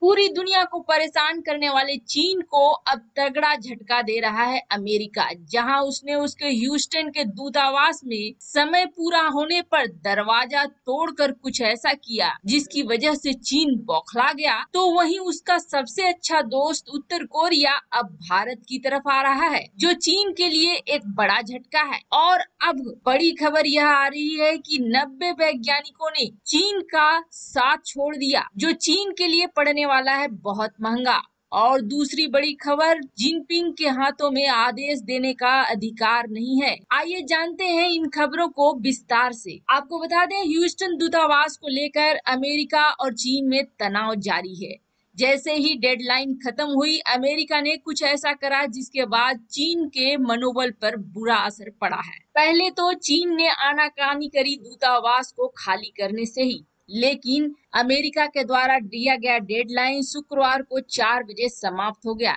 पूरी दुनिया को परेशान करने वाले चीन को अब तगड़ा झटका दे रहा है अमेरिका, जहां उसने उसके ह्यूस्टन के दूतावास में समय पूरा होने पर दरवाजा तोड़कर कुछ ऐसा किया जिसकी वजह से चीन बौखला गया। तो वहीं उसका सबसे अच्छा दोस्त उत्तर कोरिया अब भारत की तरफ आ रहा है, जो चीन के लिए एक बड़ा झटका है। और अब बड़ी खबर यह आ रही है कि 90 वैज्ञानिकों ने चीन का साथ छोड़ दिया, जो चीन के लिए पड़ने वाला है बहुत महंगा। और दूसरी बड़ी खबर, जिनपिंग के हाथों में आदेश देने का अधिकार नहीं है। आइए जानते हैं इन खबरों को विस्तार से। आपको बता दें, ह्यूस्टन दूतावास को लेकर अमेरिका और चीन में तनाव जारी है। जैसे ही डेडलाइन खत्म हुई, अमेरिका ने कुछ ऐसा करा जिसके बाद चीन के मनोबल पर बुरा असर पड़ा है। पहले तो चीन ने आनाकानी करी दूतावास को खाली करने से ही, लेकिन अमेरिका के द्वारा दिया गया डेडलाइन शुक्रवार को 4 बजे समाप्त हो गया,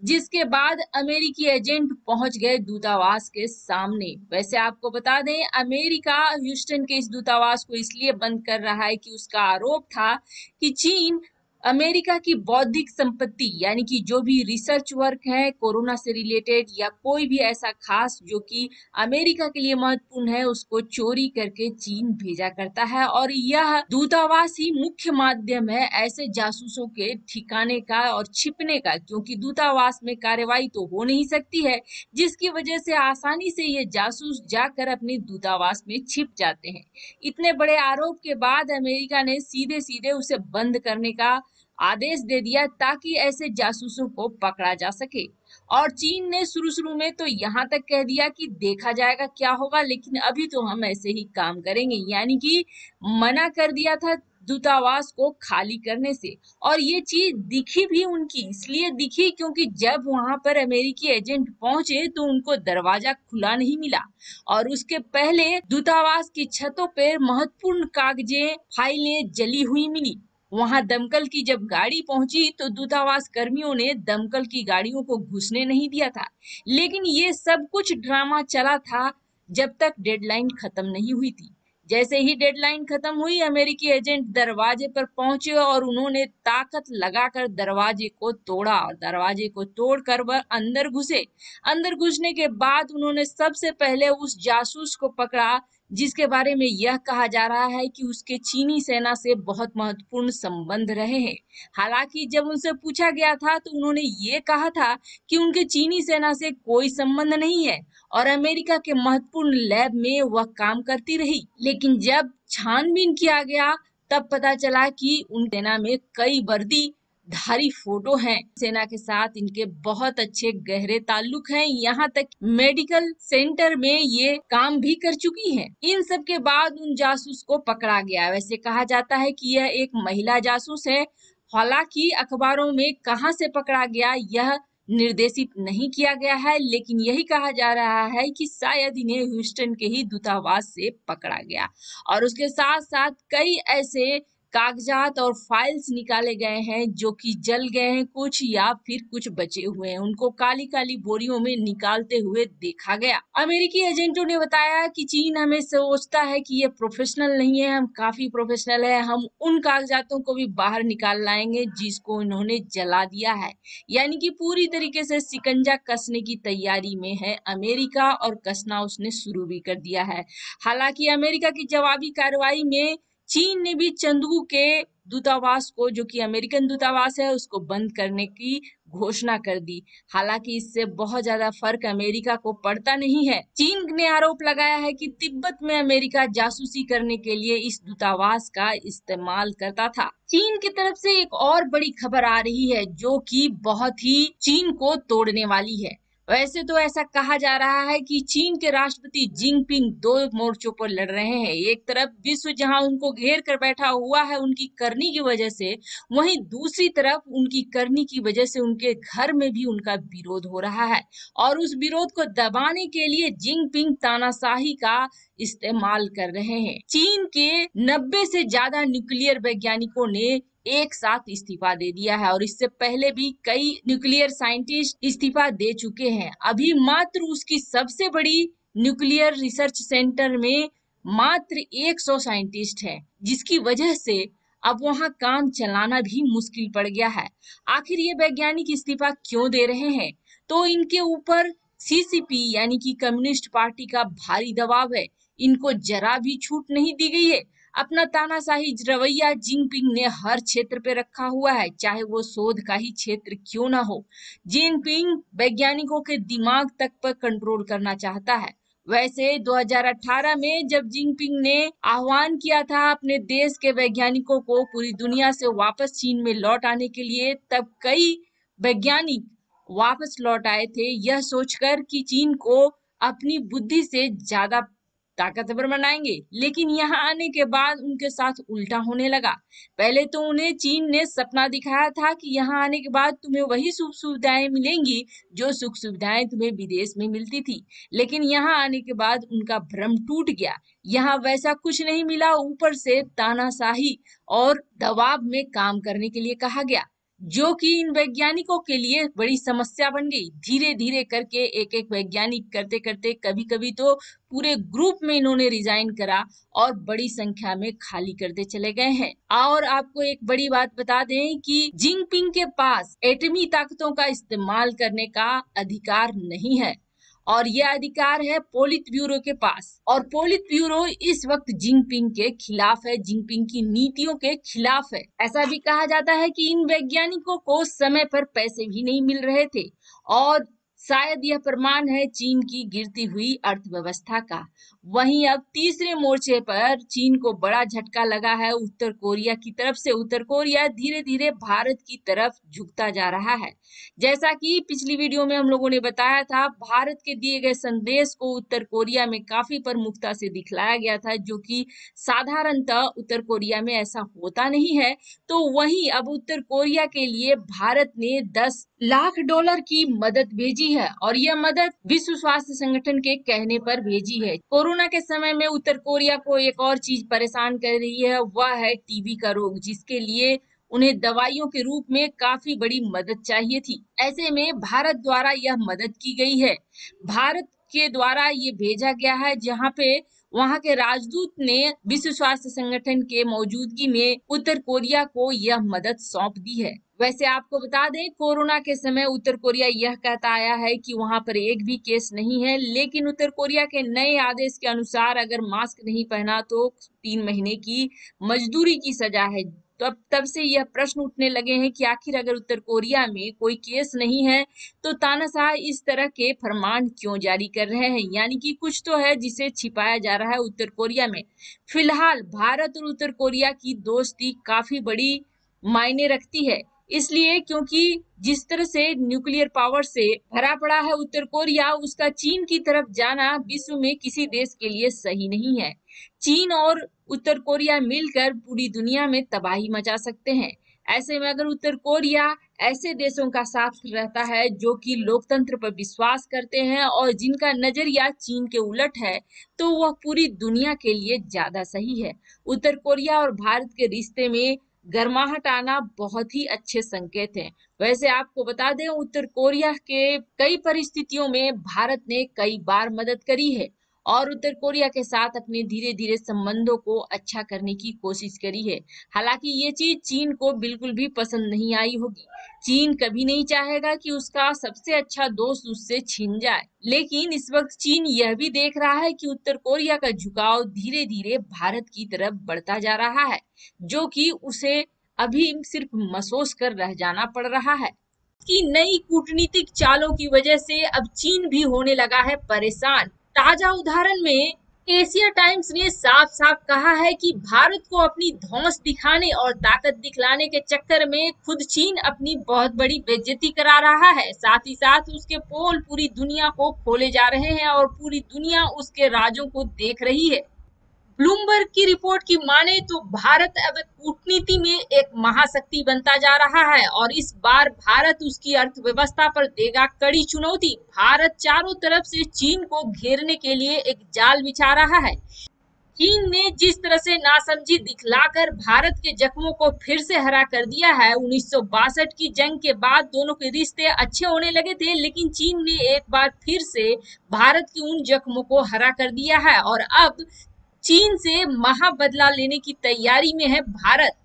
जिसके बाद अमेरिकी एजेंट पहुंच गए दूतावास के सामने। वैसे आपको बता दें, अमेरिका ह्यूस्टन के इस दूतावास को इसलिए बंद कर रहा है कि उसका आरोप था कि चीन अमेरिका की बौद्धिक संपत्ति यानी कि जो भी रिसर्च वर्क है कोरोना से रिलेटेड या कोई भी ऐसा खास जो कि अमेरिका के लिए महत्वपूर्ण है, उसको चोरी करके चीन भेजा करता है। और यह दूतावास ही मुख्य माध्यम है ऐसे जासूसों के ठिकाने का और छिपने का, क्योंकि दूतावास में कार्रवाई तो हो नहीं सकती है, जिसकी वजह से आसानी से ये जासूस जाकर अपने दूतावास में छिप जाते हैं। इतने बड़े आरोप के बाद अमेरिका ने सीधे सीधे उसे बंद करने का आदेश दे दिया ताकि ऐसे जासूसों को पकड़ा जा सके। और चीन ने शुरू में तो यहाँ तक कह दिया कि देखा जाएगा क्या होगा, लेकिन अभी तो हम ऐसे ही काम करेंगे, यानी कि मना कर दिया था दूतावास को खाली करने से। और ये चीज दिखी भी उनकी, इसलिए दिखी क्योंकि जब वहां पर अमेरिकी एजेंट पहुंचे तो उनको दरवाजा खुला नहीं मिला, और उसके पहले दूतावास की छतों पर महत्वपूर्ण कागजें, फाइलें जली हुई मिली। वहां दमकल की जब गाड़ी पहुंची तो दूतावास कर्मियों ने दमकल की गाड़ियों को घुसने नहीं दिया था। लेकिन ये सब कुछ ड्रामा चला था जब तक डेडलाइन खत्म नहीं हुई थी। जैसे ही डेडलाइन खत्म हुई, अमेरिकी एजेंट दरवाजे पर पहुंचे और उन्होंने ताकत लगाकर दरवाजे को तोड़ा, और दरवाजे को तोड़कर वह अंदर घुसे। अंदर घुसने के बाद उन्होंने सबसे पहले उस जासूस को पकड़ा जिसके बारे में यह कहा जा रहा है कि उसके चीनी सेना से बहुत महत्वपूर्ण संबंध रहे हैं। हालांकि जब उनसे पूछा गया था तो उन्होंने ये कहा था कि उनके चीनी सेना से कोई संबंध नहीं है और अमेरिका के महत्वपूर्ण लैब में वह काम करती रही। लेकिन जब छानबीन किया गया तब पता चला कि उन सेना में कई वर्दी धारी फोटो हैं। सेना के साथ इनके बहुत अच्छे गहरे ताल्लुक हैं, यहाँ तक मेडिकल सेंटर में ये काम भी कर चुकी हैं। इन सब के बाद उन जासूस को पकड़ा गया। वैसे कहा जाता है कि यह एक महिला जासूस है। हालांकि अखबारों में कहां से पकड़ा गया यह निर्देशित नहीं किया गया है, लेकिन यही कहा जा रहा है कि शायद इन्हें ह्यूस्टन के ही दूतावास से पकड़ा गया। और उसके साथ साथ कई ऐसे कागजात और फाइल्स निकाले गए हैं जो कि जल गए हैं कुछ, या फिर कुछ बचे हुए हैं। उनको काली काली बोरियों में निकालते हुए देखा गया। अमेरिकी एजेंटों ने बताया कि चीन हमें सोचता है कि ये प्रोफेशनल नहीं है, हम काफी प्रोफेशनल है, हम उन कागजातों को भी बाहर निकाल लाएंगे जिसको इन्होंने जला दिया है। यानी कि पूरी तरीके से शिकंजा कसने की तैयारी में है अमेरिका, और कसना उसने शुरू भी कर दिया है। हालांकि अमेरिका की जवाबी कार्रवाई में चीन ने भी चंदू के दूतावास को, जो कि अमेरिकन दूतावास है, उसको बंद करने की घोषणा कर दी। हालांकि इससे बहुत ज्यादा फर्क अमेरिका को पड़ता नहीं है। चीन ने आरोप लगाया है कि तिब्बत में अमेरिका जासूसी करने के लिए इस दूतावास का इस्तेमाल करता था। चीन की तरफ से एक और बड़ी खबर आ रही है जो कि बहुत ही चीन को तोड़ने वाली है। वैसे तो ऐसा कहा जा रहा है कि चीन के राष्ट्रपति जिनपिंग दो मोर्चों पर लड़ रहे हैं। एक तरफ विश्व जहां उनको घेर कर बैठा हुआ है उनकी करनी की वजह से, वहीं दूसरी तरफ उनकी करनी की वजह से उनके घर में भी उनका विरोध हो रहा है। और उस विरोध को दबाने के लिए जिनपिंग तानाशाही का इस्तेमाल कर रहे हैं। चीन के 90 से ज्यादा न्यूक्लियर वैज्ञानिकों ने एक साथ इस्तीफा दे दिया है, और इससे पहले भी कई न्यूक्लियर साइंटिस्ट इस्तीफा दे चुके हैं। अभी मात्र उसकी सबसे बड़ी न्यूक्लियर रिसर्च सेंटर में मात्र 100 साइंटिस्ट हैं, जिसकी वजह से अब वहां काम चलाना भी मुश्किल पड़ गया है। आखिर ये वैज्ञानिक इस्तीफा क्यों दे रहे हैं? तो इनके ऊपर सीसीपी यानी कि कम्युनिस्ट पार्टी का भारी दबाव है। इनको जरा भी छूट नहीं दी गई है। अपना तानाशाही रवैया जिनपिंग ने हर क्षेत्र पे रखा हुआ है, चाहे वो शोध का ही क्षेत्र क्यों ना हो। जिनपिंग वैज्ञानिकों के दिमाग तक पर कंट्रोल करना चाहता है। वैसे 2018 में जब जिनपिंग ने आह्वान किया था अपने देश के वैज्ञानिकों को पूरी दुनिया से वापस चीन में लौट आने के लिए, तब कई वैज्ञानिक वापस लौट आए थे यह सोचकर कि चीन को अपनी बुद्धि से ज्यादा ताकतवर बनाएंगे। लेकिन यहाँ आने के बाद उनके साथ उल्टा होने लगा। पहले तो उन्हें चीन ने सपना दिखाया था कि यहाँ आने के बाद तुम्हें वही सुख सुविधाएं मिलेंगी जो सुख सुविधाएं तुम्हें विदेश में मिलती थी। लेकिन यहाँ आने के बाद उनका भ्रम टूट गया। यहाँ वैसा कुछ नहीं मिला, ऊपर से तानाशाही और दबाव में काम करने के लिए कहा गया, जो कि इन वैज्ञानिकों के लिए बड़ी समस्या बन गई। धीरे धीरे करके एक एक वैज्ञानिक करते करते कभी कभी तो पूरे ग्रुप में इन्होंने रिजाइन करा और बड़ी संख्या में खाली करते चले गए हैं। और आपको एक बड़ी बात बता दें कि जिनपिंग के पास एटमी ताकतों का इस्तेमाल करने का अधिकार नहीं है और यह अधिकार है पोलित ब्यूरो के पास। और पोलित ब्यूरो इस वक्त जिनपिंग के खिलाफ है, जिनपिंग की नीतियों के खिलाफ है। ऐसा भी कहा जाता है कि इन वैज्ञानिकों को समय पर पैसे भी नहीं मिल रहे थे और शायद यह प्रमाण है चीन की गिरती हुई अर्थव्यवस्था का। वहीं अब तीसरे मोर्चे पर चीन को बड़ा झटका लगा है उत्तर कोरिया की तरफ से। उत्तर कोरिया धीरे धीरे भारत की तरफ झुकता जा रहा है। जैसा कि पिछली वीडियो में हम लोगों ने बताया था, भारत के दिए गए संदेश को उत्तर कोरिया में काफी प्रमुखता से दिखलाया गया था, जो कि साधारणतः उत्तर कोरिया में ऐसा होता नहीं है। तो वहीं अब उत्तर कोरिया के लिए भारत ने $10 लाख की मदद भेजी है और यह मदद विश्व स्वास्थ्य संगठन के कहने पर भेजी है। कोरोना के समय में उत्तर कोरिया को एक और चीज परेशान कर रही है, वह है टीबी का रोग, जिसके लिए उन्हें दवाइयों के रूप में काफी बड़ी मदद चाहिए थी। ऐसे में भारत द्वारा यह मदद की गई है। भारत के द्वारा ये भेजा गया है, जहां पे वहां के राजदूत ने विश्व स्वास्थ्य संगठन के मौजूदगी में उत्तर कोरिया को यह मदद सौंप दी है। वैसे आपको बता दें, कोरोना के समय उत्तर कोरिया यह कहता आया है कि वहां पर एक भी केस नहीं है, लेकिन उत्तर कोरिया के नए आदेश के अनुसार अगर मास्क नहीं पहना तो 3 महीने की मजदूरी की सजा है। तब से यह प्रश्न उठने लगे हैं कि आखिर अगर उत्तर कोरिया में कोई केस नहीं है तो तानाशाह इस तरह के फरमान क्यों जारी कर रहे हैं, यानी कि कुछ तो है जिसे छिपाया जा रहा है उत्तर कोरिया में। फिलहाल भारत और उत्तर कोरिया की दोस्ती काफी बड़ी मायने रखती है, इसलिए क्योंकि जिस तरह से न्यूक्लियर पावर से भरा पड़ा है उत्तर कोरिया, उसका चीन की तरफ जाना विश्व में किसी देश के लिए सही नहीं है। चीन और उत्तर कोरिया मिलकर पूरी दुनिया में तबाही मचा सकते हैं। ऐसे में अगर उत्तर कोरिया ऐसे देशों का साथ रहता है जो कि लोकतंत्र पर विश्वास करते हैं और जिनका नजरिया चीन के उलट है, तो वह पूरी दुनिया के लिए ज्यादा सही है। उत्तर कोरिया और भारत के रिश्ते में गर्माहट आना बहुत ही अच्छे संकेत हैं। वैसे आपको बता दें, उत्तर कोरिया के कई परिस्थितियों में भारत ने कई बार मदद करी है और उत्तर कोरिया के साथ अपने धीरे धीरे संबंधों को अच्छा करने की कोशिश करी है। हालांकि ये चीज चीन को बिल्कुल भी पसंद नहीं आई होगी। चीन कभी नहीं चाहेगा कि उसका सबसे अच्छा दोस्त उससे छिन जाए, लेकिन इस वक्त चीन यह भी देख रहा है कि उत्तर कोरिया का झुकाव धीरे धीरे भारत की तरफ बढ़ता जा रहा है, जो कि उसे अभी सिर्फ महसूस कर रह जाना पड़ रहा है। की नई कूटनीतिक चालों की वजह से अब चीन भी होने लगा है परेशान। ताजा उदाहरण में एशिया टाइम्स ने साफ साफ कहा है कि भारत को अपनी धौंस दिखाने और ताकत दिखलाने के चक्कर में खुद चीन अपनी बहुत बड़ी बेइज्जती करा रहा है। साथ ही साथ उसके पोल पूरी दुनिया को खोले जा रहे हैं और पूरी दुनिया उसके राजों को देख रही है। ब्लूमबर्ग की रिपोर्ट की माने तो भारत अब कूटनीति में एक महाशक्ति बनता जा रहा है और इस बार भारत उसकी अर्थव्यवस्था पर देगा कड़ी चुनौती। भारत चारों तरफ से चीन को घेरने के लिए एक जाल बिछा रहा है। चीन ने जिस तरह से नासमझी दिखलाकर भारत के जख्मों को फिर से हरा कर दिया है। 1962 की जंग के बाद दोनों के रिश्ते अच्छे होने लगे थे, लेकिन चीन ने एक बार फिर से भारत के उन जख्मों को हरा कर दिया है और अब चीन से महा बदला लेने की तैयारी में है भारत।